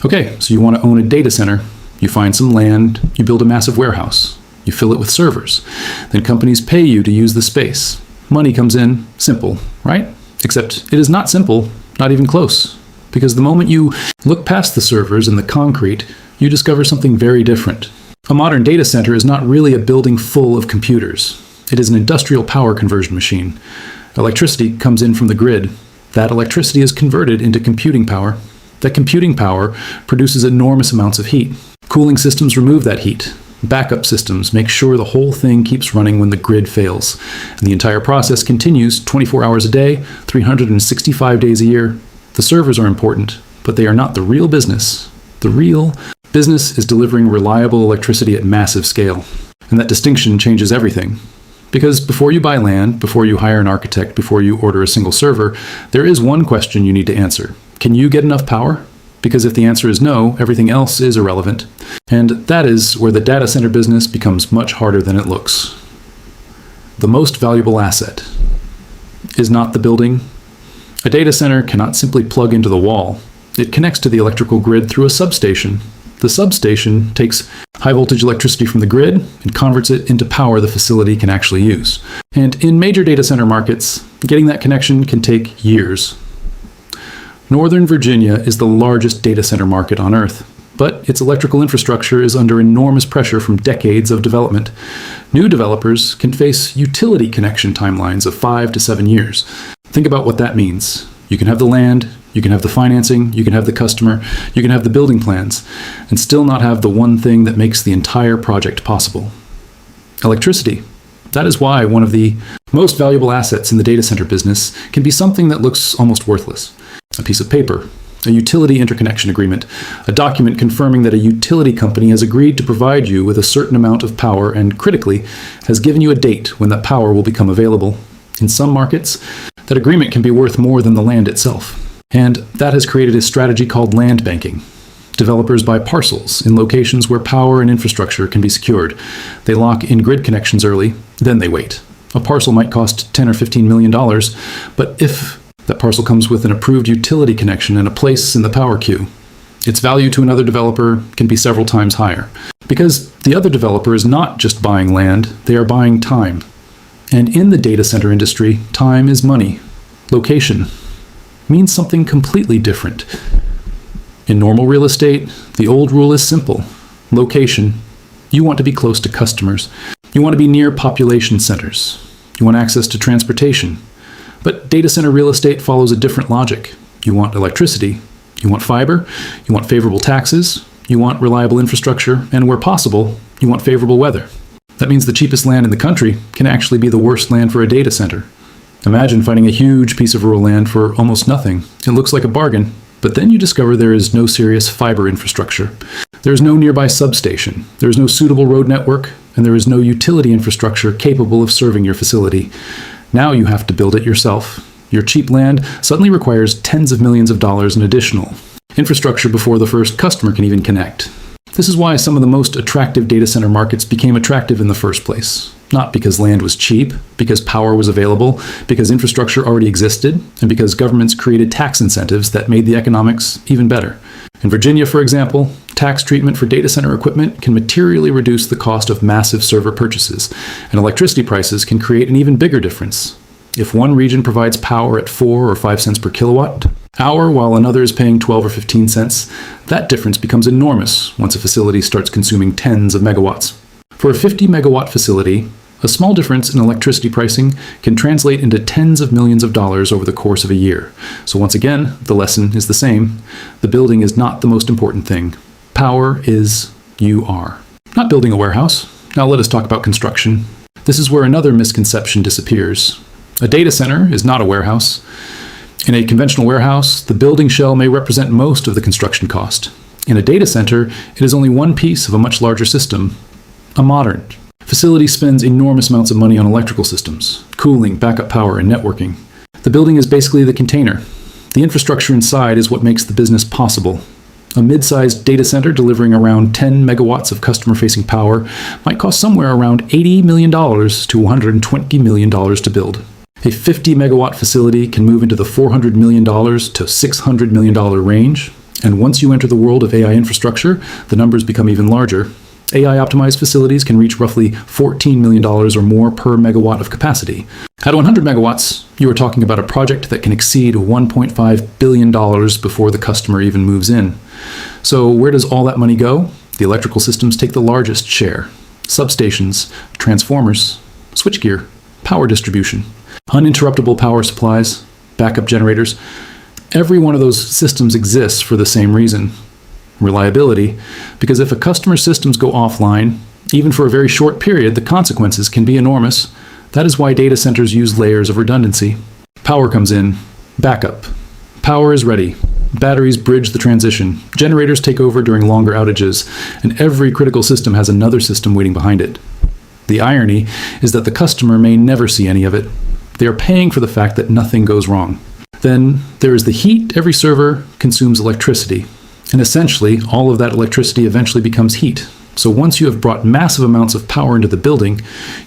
Okay, so you want to own a data center. You find some land, you build a massive warehouse, you fill it with servers. Then companies pay you to use the space. Money comes in, simple, right? Except it is not simple, not even close. Because the moment you look past the servers and the concrete, you discover something very different. A modern data center is not really a building full of computers. It is an industrial power conversion machine. Electricity comes in from the grid. That electricity is converted into computing power. That computing power produces enormous amounts of heat. Cooling systems remove that heat. Backup systems make sure the whole thing keeps running when the grid fails. And the entire process continues 24 hours a day, 365 days a year. The servers are important, but they are not the real business. The real business is delivering reliable electricity at massive scale. And that distinction changes everything. Because before you buy land, before you hire an architect, before you order a single server, there is one question you need to answer. Can you get enough power? Because if the answer is no, everything else is irrelevant. And that is where the data center business becomes much harder than it looks. The most valuable asset is not the building. A data center cannot simply plug into the wall. It connects to the electrical grid through a substation. The substation takes high voltage electricity from the grid and converts it into power the facility can actually use. And in major data center markets, getting that connection can take years. Northern Virginia is the largest data center market on Earth, but its electrical infrastructure is under enormous pressure from decades of development. New developers can face utility connection timelines of 5 to 7 years. Think about what that means. You can have the land, you can have the financing, you can have the customer, you can have the building plans, and still not have the one thing that makes the entire project possible. Electricity. That is why one of the most valuable assets in the data center business can be something that looks almost worthless. A piece of paper, a utility interconnection agreement, a document confirming that a utility company has agreed to provide you with a certain amount of power and, critically, has given you a date when that power will become available. In some markets, that agreement can be worth more than the land itself. And that has created a strategy called land banking. Developers buy parcels in locations where power and infrastructure can be secured. They lock in grid connections early, then they wait. A parcel might cost $10 or $15 million, but if that parcel comes with an approved utility connection and a place in the power queue, its value to another developer can be several times higher. Because the other developer is not just buying land, they are buying time. And in the data center industry, time is money. Location means something completely different. In normal real estate, the old rule is simple. Location. You want to be close to customers. You want to be near population centers. You want access to transportation. But data center real estate follows a different logic. You want electricity. You want fiber. You want favorable taxes. You want reliable infrastructure. And where possible, you want favorable weather. That means the cheapest land in the country can actually be the worst land for a data center. Imagine finding a huge piece of rural land for almost nothing. It looks like a bargain, but then you discover there is no serious fiber infrastructure. There is no nearby substation. There is no suitable road network, and there is no utility infrastructure capable of serving your facility. Now you have to build it yourself. Your cheap land suddenly requires tens of millions of dollars in additional infrastructure before the first customer can even connect. This is why some of the most attractive data center markets became attractive in the first place. Not because land was cheap, because power was available, because infrastructure already existed, and because governments created tax incentives that made the economics even better. In Virginia, for example, tax treatment for data center equipment can materially reduce the cost of massive server purchases, and electricity prices can create an even bigger difference. If one region provides power at 4 or 5 cents per kilowatt hour, while another is paying 12 or 15 cents, that difference becomes enormous once a facility starts consuming tens of megawatts. For a 50 megawatt facility, a small difference in electricity pricing can translate into tens of millions of dollars over the course of a year. So once again, the lesson is the same. The building is not the most important thing. Power is you are. Not building a warehouse. Now let us talk about construction. This is where another misconception disappears. A data center is not a warehouse. In a conventional warehouse, the building shell may represent most of the construction cost. In a data center, it is only one piece of a much larger system. A modern facility spends enormous amounts of money on electrical systems, cooling, backup power, and networking. The building is basically the container. The infrastructure inside is what makes the business possible. A mid-sized data center delivering around 10 megawatts of customer-facing power might cost somewhere around $80 million to $120 million to build. A 50 megawatt facility can move into the $400 million to $600 million range, And once you enter the world of AI infrastructure, the numbers become even larger. AI-optimized facilities can reach roughly $14 million or more per megawatt of capacity. At 100 megawatts, you are talking about a project that can exceed $1.5 billion before the customer even moves in. So where does all that money go? The electrical systems take the largest share. Substations, transformers, switchgear, power distribution, uninterruptible power supplies, backup generators. Every one of those systems exists for the same reason. Reliability, because if a customer's systems go offline, even for a very short period, the consequences can be enormous. That is why data centers use layers of redundancy. Power comes in, backup. Power is ready. Batteries bridge the transition. Generators take over during longer outages, and every critical system has another system waiting behind it. The irony is that the customer may never see any of it. They are paying for the fact that nothing goes wrong. Then there is the heat. Every server consumes electricity. And essentially, all of that electricity eventually becomes heat. So once you have brought massive amounts of power into the building,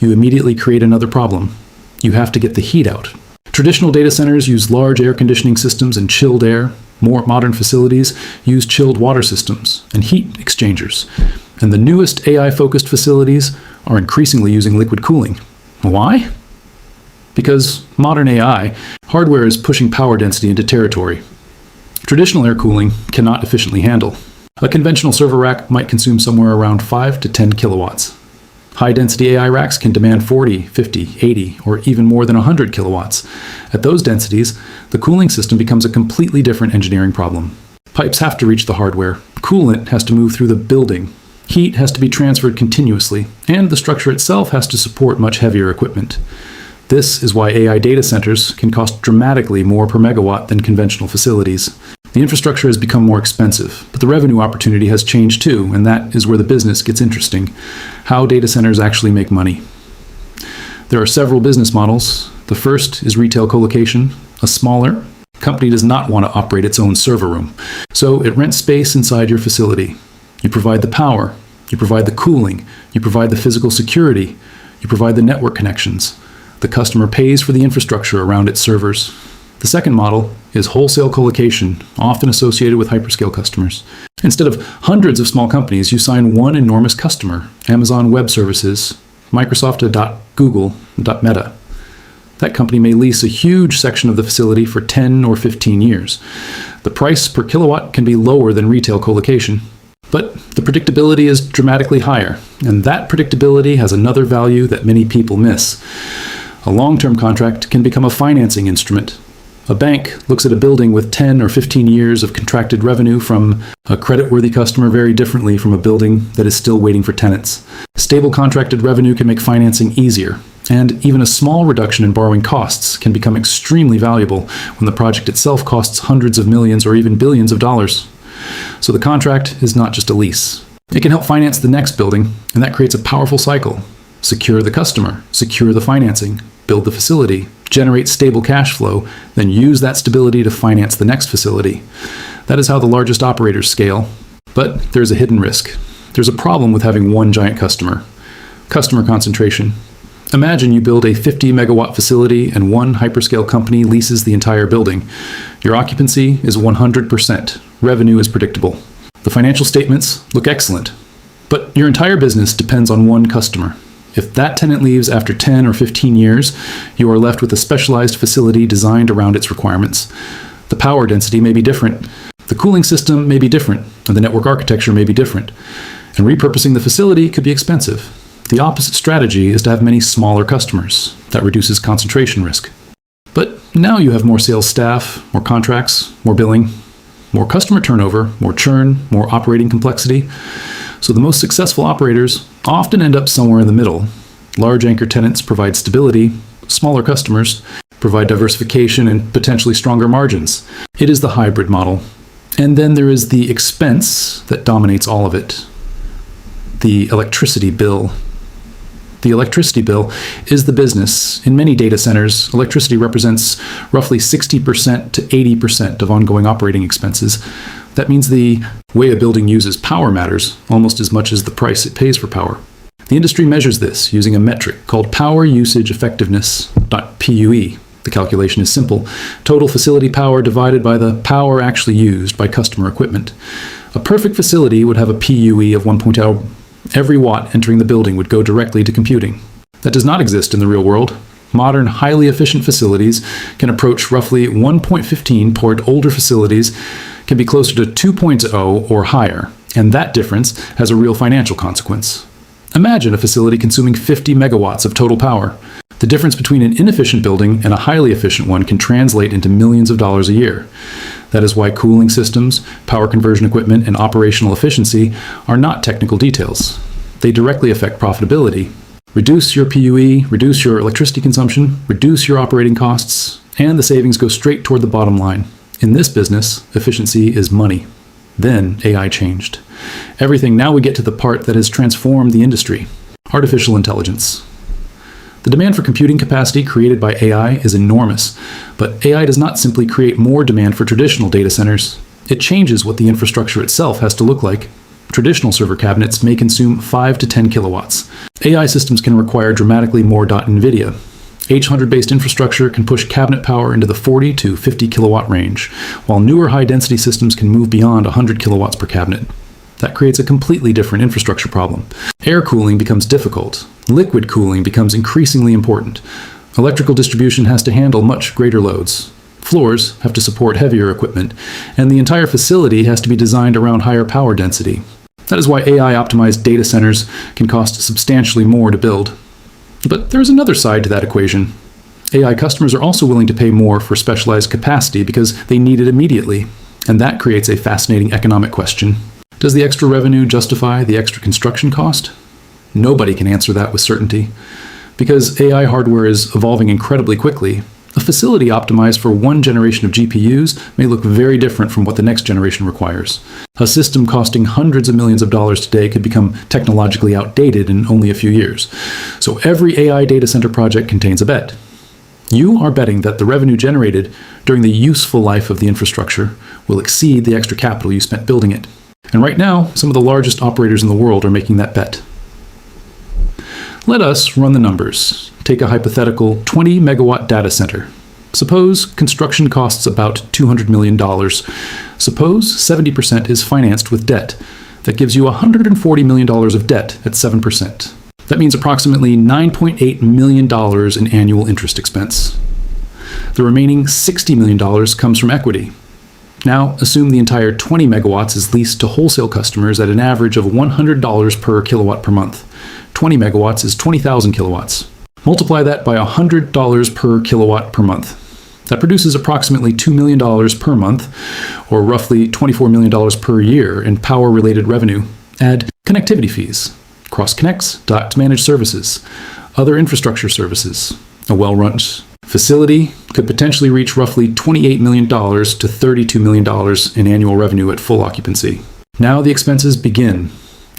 you immediately create another problem. You have to get the heat out. Traditional data centers use large air conditioning systems and chilled air. More modern facilities use chilled water systems and heat exchangers. And the newest AI-focused facilities are increasingly using liquid cooling. Why? Because modern AI, hardware is pushing power density into territory traditional air cooling cannot efficiently handle. A conventional server rack might consume somewhere around 5 to 10 kilowatts. High-density AI racks can demand 40, 50, 80, or even more than 100 kilowatts. At those densities, the cooling system becomes a completely different engineering problem. Pipes have to reach the hardware. Coolant has to move through the building. Heat has to be transferred continuously, and the structure itself has to support much heavier equipment. This is why AI data centers can cost dramatically more per megawatt than conventional facilities. The infrastructure has become more expensive, but the revenue opportunity has changed too, and that is where the business gets interesting. How data centers actually make money. There are several business models. The first is retail colocation. A smaller company does not want to operate its own server room, so it rents space inside your facility. You provide the power, you provide the cooling, you provide the physical security, you provide the network connections. The customer pays for the infrastructure around its servers. The second model is wholesale colocation, often associated with hyperscale customers. Instead of hundreds of small companies, you sign one enormous customer, Amazon Web Services, Microsoft, Google, Meta. That company may lease a huge section of the facility for 10 or 15 years. The price per kilowatt can be lower than retail colocation, but the predictability is dramatically higher, and that predictability has another value that many people miss. A long-term contract can become a financing instrument. A bank looks at a building with 10 or 15 years of contracted revenue from a creditworthy customer very differently from a building that is still waiting for tenants. Stable contracted revenue can make financing easier, and even a small reduction in borrowing costs can become extremely valuable when the project itself costs hundreds of millions or even billions of dollars. So the contract is not just a lease. It can help finance the next building, and that creates a powerful cycle. Secure the customer, secure the financing, build the facility, generate stable cash flow, then use that stability to finance the next facility. That is how the largest operators scale. But there's a hidden risk. There's a problem with having one giant customer. Customer concentration. Imagine you build a 50 megawatt facility and one hyperscale company leases the entire building. Your occupancy is 100%. Revenue is predictable. The financial statements look excellent. But your entire business depends on one customer. If that tenant leaves after 10 or 15 years, you are left with a specialized facility designed around its requirements. The power density may be different, the cooling system may be different, and the network architecture may be different. And repurposing the facility could be expensive. The opposite strategy is to have many smaller customers. That reduces concentration risk. But now you have more sales staff, more contracts, more billing, more customer turnover, more churn, more operating complexity. So the most successful operators often end up somewhere in the middle. Large anchor tenants provide stability, smaller customers provide diversification and potentially stronger margins. It is the hybrid model. And then there is the expense that dominates all of it. The electricity bill. The electricity bill is the business. In many data centers, electricity represents roughly 60% to 80% of ongoing operating expenses. That means the way a building uses power matters almost as much as the price it pays for power. The industry measures this using a metric called Power Usage Effectiveness, PUE. The calculation is simple. Total facility power divided by the power actually used by customer equipment. A perfect facility would have a PUE of 1.0. Every watt entering the building would go directly to computing. That does not exist in the real world. Modern, highly efficient facilities can approach roughly 1.15, toward older facilities can be closer to 2.0 or higher, and that difference has a real financial consequence. Imagine a facility consuming 50 megawatts of total power. The difference between an inefficient building and a highly efficient one can translate into millions of dollars a year. That is why cooling systems, power conversion equipment, and operational efficiency are not technical details. They directly affect profitability. Reduce your PUE, reduce your electricity consumption, reduce your operating costs, and the savings go straight toward the bottom line. In this business, efficiency is money. Then AI changed. Everything. Now we get to the part that has transformed the industry: artificial intelligence. The demand for computing capacity created by AI is enormous, but AI does not simply create more demand for traditional data centers. It changes what the infrastructure itself has to look like. Traditional server cabinets may consume 5 to 10 kilowatts. AI systems can require dramatically more. NVIDIA H100-based infrastructure can push cabinet power into the 40 to 50 kilowatt range, while newer high-density systems can move beyond 100 kilowatts per cabinet. That creates a completely different infrastructure problem. Air cooling becomes difficult. Liquid cooling becomes increasingly important. Electrical distribution has to handle much greater loads. Floors have to support heavier equipment, and the entire facility has to be designed around higher power density. That is why AI-optimized data centers can cost substantially more to build. But there's another side to that equation. AI customers are also willing to pay more for specialized capacity because they need it immediately, and that creates a fascinating economic question. Does the extra revenue justify the extra construction cost? Nobody can answer that with certainty. Because AI hardware is evolving incredibly quickly, a facility optimized for one generation of GPUs may look very different from what the next generation requires. A system costing hundreds of millions of dollars today could become technologically outdated in only a few years. So every AI data center project contains a bet. You are betting that the revenue generated during the useful life of the infrastructure will exceed the extra capital you spent building it. And right now, some of the largest operators in the world are making that bet. Let us run the numbers. Take a hypothetical 20 megawatt data center. Suppose construction costs about $200 million. Suppose 70% is financed with debt. That gives you $140 million of debt at 7%. That means approximately $9.8 million in annual interest expense. The remaining $60 million comes from equity. Now, assume the entire 20 megawatts is leased to wholesale customers at an average of $100 per kilowatt per month. 20 megawatts is 20,000 kilowatts. Multiply that by $100 per kilowatt per month. That produces approximately $2 million per month, or roughly $24 million per year in power-related revenue. Add connectivity fees, cross-connects, managed services, other infrastructure services. A well-run facility could potentially reach roughly $28 million to $32 million in annual revenue at full occupancy. Now the expenses begin.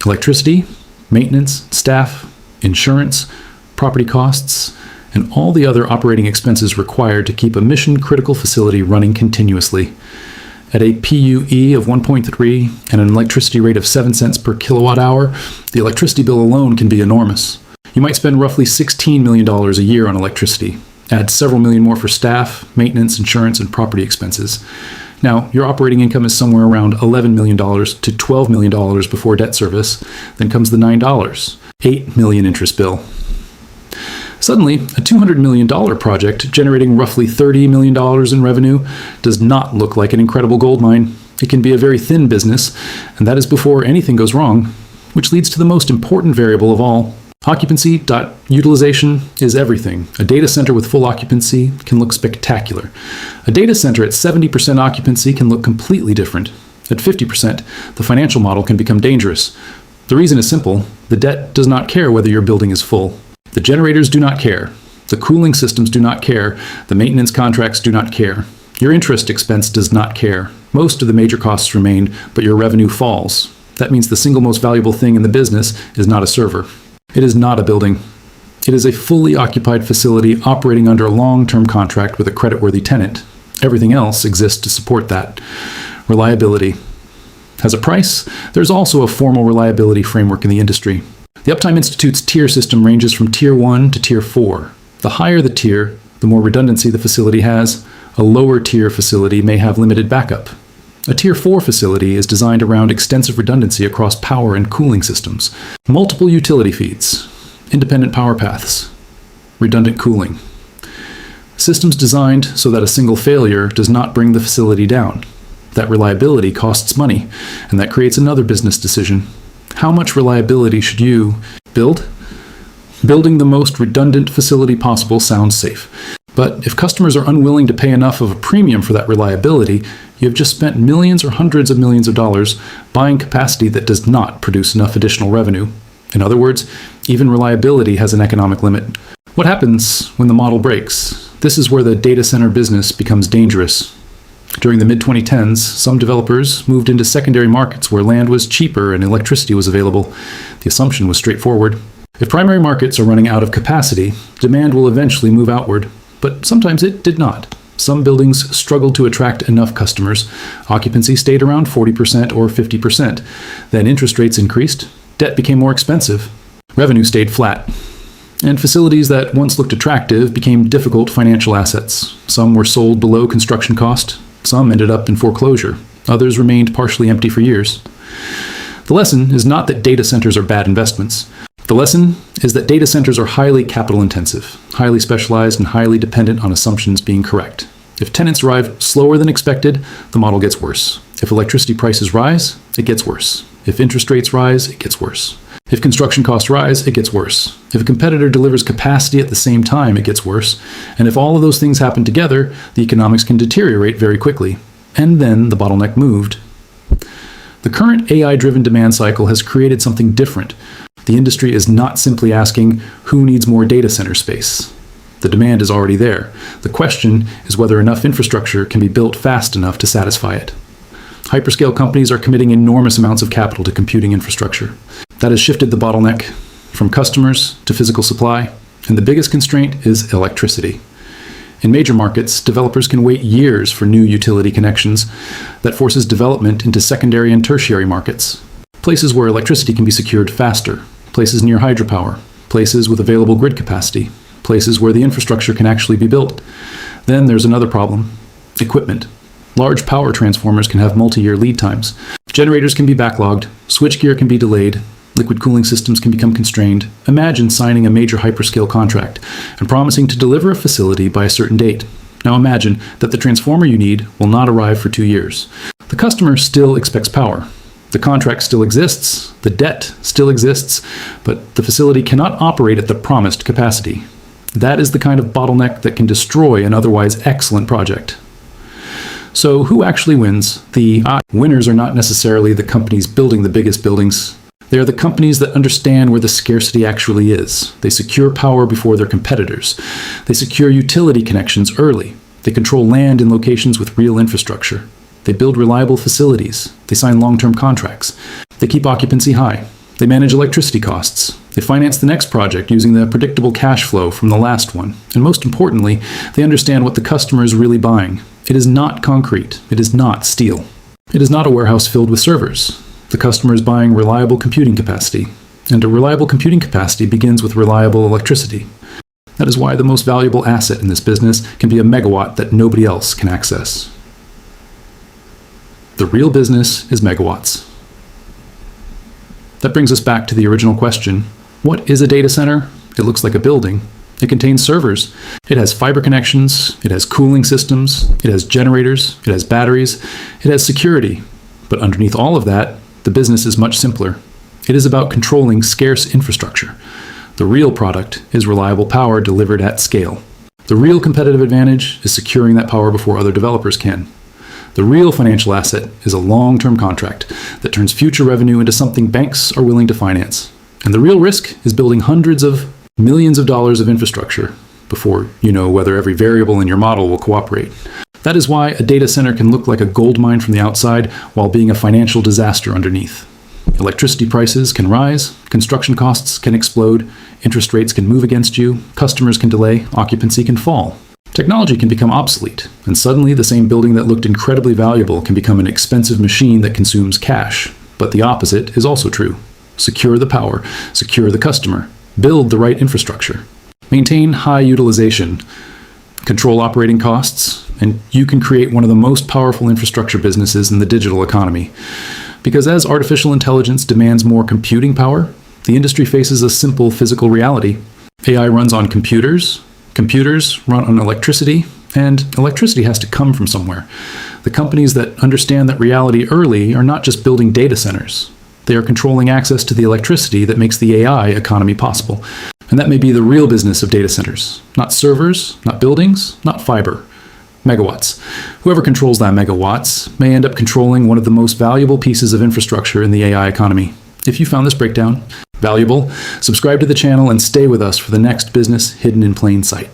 Electricity, maintenance, staff, insurance, property costs, and all the other operating expenses required to keep a mission-critical facility running continuously. At a PUE of 1.3 and an electricity rate of 7 cents per kilowatt hour, the electricity bill alone can be enormous. You might spend roughly $16 million a year on electricity. Add several million more for staff, maintenance, insurance, and property expenses. Now, your operating income is somewhere around $11 million to $12 million before debt service. Then comes the $9, $8 million interest bill. Suddenly, a $200 million project generating roughly $30 million in revenue does not look like an incredible gold mine. It can be a very thin business, and that is before anything goes wrong, which leads to the most important variable of all. Occupancy. Utilization is everything. A data center with full occupancy can look spectacular. A data center at 70% occupancy can look completely different. At 50%, the financial model can become dangerous. The reason is simple. The debt does not care whether your building is full. The generators do not care. The cooling systems do not care. The maintenance contracts do not care. Your interest expense does not care. Most of the major costs remain, but your revenue falls. That means the single most valuable thing in the business is not a server. It is not a building. It is a fully occupied facility operating under a long-term contract with a creditworthy tenant. Everything else exists to support that. Reliability. Has a price? There's also a formal reliability framework in the industry. The Uptime Institute's tier system ranges from Tier 1 to Tier 4. The higher the tier, The more redundancy the facility has, a lower tier facility may have limited backup. A Tier 4 facility is designed around extensive redundancy across power and cooling systems, multiple utility feeds, independent power paths, redundant cooling. Systems designed so that a single failure does not bring the facility down. That reliability costs money, and that creates another business decision. How much reliability should you build? Building the most redundant facility possible sounds safe. But if customers are unwilling to pay enough of a premium for that reliability, you have just spent millions or hundreds of millions of dollars buying capacity that does not produce enough additional revenue. In other words, even reliability has an economic limit. What happens when the model breaks? This is where the data center business becomes dangerous. During the mid-2010s, some developers moved into secondary markets where land was cheaper and electricity was available. The assumption was straightforward. If primary markets are running out of capacity, demand will eventually move outward. But sometimes it did not. Some buildings struggled to attract enough customers. Occupancy stayed around 40% or 50%. Then interest rates increased. Debt became more expensive. Revenue stayed flat. And facilities that once looked attractive became difficult financial assets. Some were sold below construction cost. Some ended up in foreclosure. Others remained partially empty for years. The lesson is not that data centers are bad investments. The lesson is that data centers are highly capital intensive, highly specialized, and highly dependent on assumptions being correct. If tenants arrive slower than expected, the model gets worse. If electricity prices rise, it gets worse. If interest rates rise, it gets worse. If construction costs rise, it gets worse. If a competitor delivers capacity at the same time, it gets worse. And if all of those things happen together, the economics can deteriorate very quickly. And then the bottleneck moved. The current AI-driven demand cycle has created something different. The industry is not simply asking who needs more data center space. The demand is already there. The question is whether enough infrastructure can be built fast enough to satisfy it. Hyperscale companies are committing enormous amounts of capital to computing infrastructure. That has shifted the bottleneck from customers to physical supply, and the biggest constraint is electricity. In major markets, developers can wait years for new utility connections. That forces development into secondary and tertiary markets, places where electricity can be secured faster, places near hydropower, places with available grid capacity, places where the infrastructure can actually be built. Then there's another problem: equipment. Large power transformers can have multi-year lead times. Generators can be backlogged, switchgear can be delayed, liquid cooling systems can become constrained. Imagine signing a major hyperscale contract and promising to deliver a facility by a certain date. Now imagine that the transformer you need will not arrive for 2 years. The customer still expects power. The contract still exists, the debt still exists, but the facility cannot operate at the promised capacity. That is the kind of bottleneck that can destroy an otherwise excellent project. So who actually wins? The winners are not necessarily the companies building the biggest buildings. They are the companies that understand where the scarcity actually is. They secure power before their competitors. They secure utility connections early. They control land in locations with real infrastructure. They build reliable facilities. They sign long-term contracts. They keep occupancy high. They manage electricity costs. They finance the next project using the predictable cash flow from the last one. And most importantly, they understand what the customer is really buying. It is not concrete. It is not steel. It is not a warehouse filled with servers. The customer is buying reliable computing capacity. And a reliable computing capacity begins with reliable electricity. That is why the most valuable asset in this business can be a megawatt that nobody else can access. The real business is megawatts. That brings us back to the original question. What is a data center? It looks like a building. It contains servers. It has fiber connections. It has cooling systems. It has generators. It has batteries. It has security. But underneath all of that, the business is much simpler. It is about controlling scarce infrastructure. The real product is reliable power delivered at scale. The real competitive advantage is securing that power before other developers can. The real financial asset is a long-term contract that turns future revenue into something banks are willing to finance. And the real risk is building hundreds of millions of dollars of infrastructure before you know whether every variable in your model will cooperate. That is why a data center can look like a gold mine from the outside while being a financial disaster underneath. Electricity prices can rise, construction costs can explode, interest rates can move against you, customers can delay, occupancy can fall. Technology can become obsolete, and suddenly the same building that looked incredibly valuable can become an expensive machine that consumes cash. But the opposite is also true. Secure the power, secure the customer, build the right infrastructure, maintain high utilization, control operating costs, and you can create one of the most powerful infrastructure businesses in the digital economy. Because as artificial intelligence demands more computing power, the industry faces a simple physical reality. AI runs on computers, computers run on electricity, and electricity has to come from somewhere. The companies that understand that reality early are not just building data centers. They are controlling access to the electricity that makes the AI economy possible. And that may be the real business of data centers. Not servers, not buildings, not fiber. Megawatts. Whoever controls that megawatts may end up controlling one of the most valuable pieces of infrastructure in the AI economy. If you found this breakdown valuable, subscribe to the channel and stay with us for the next business hidden in plain sight.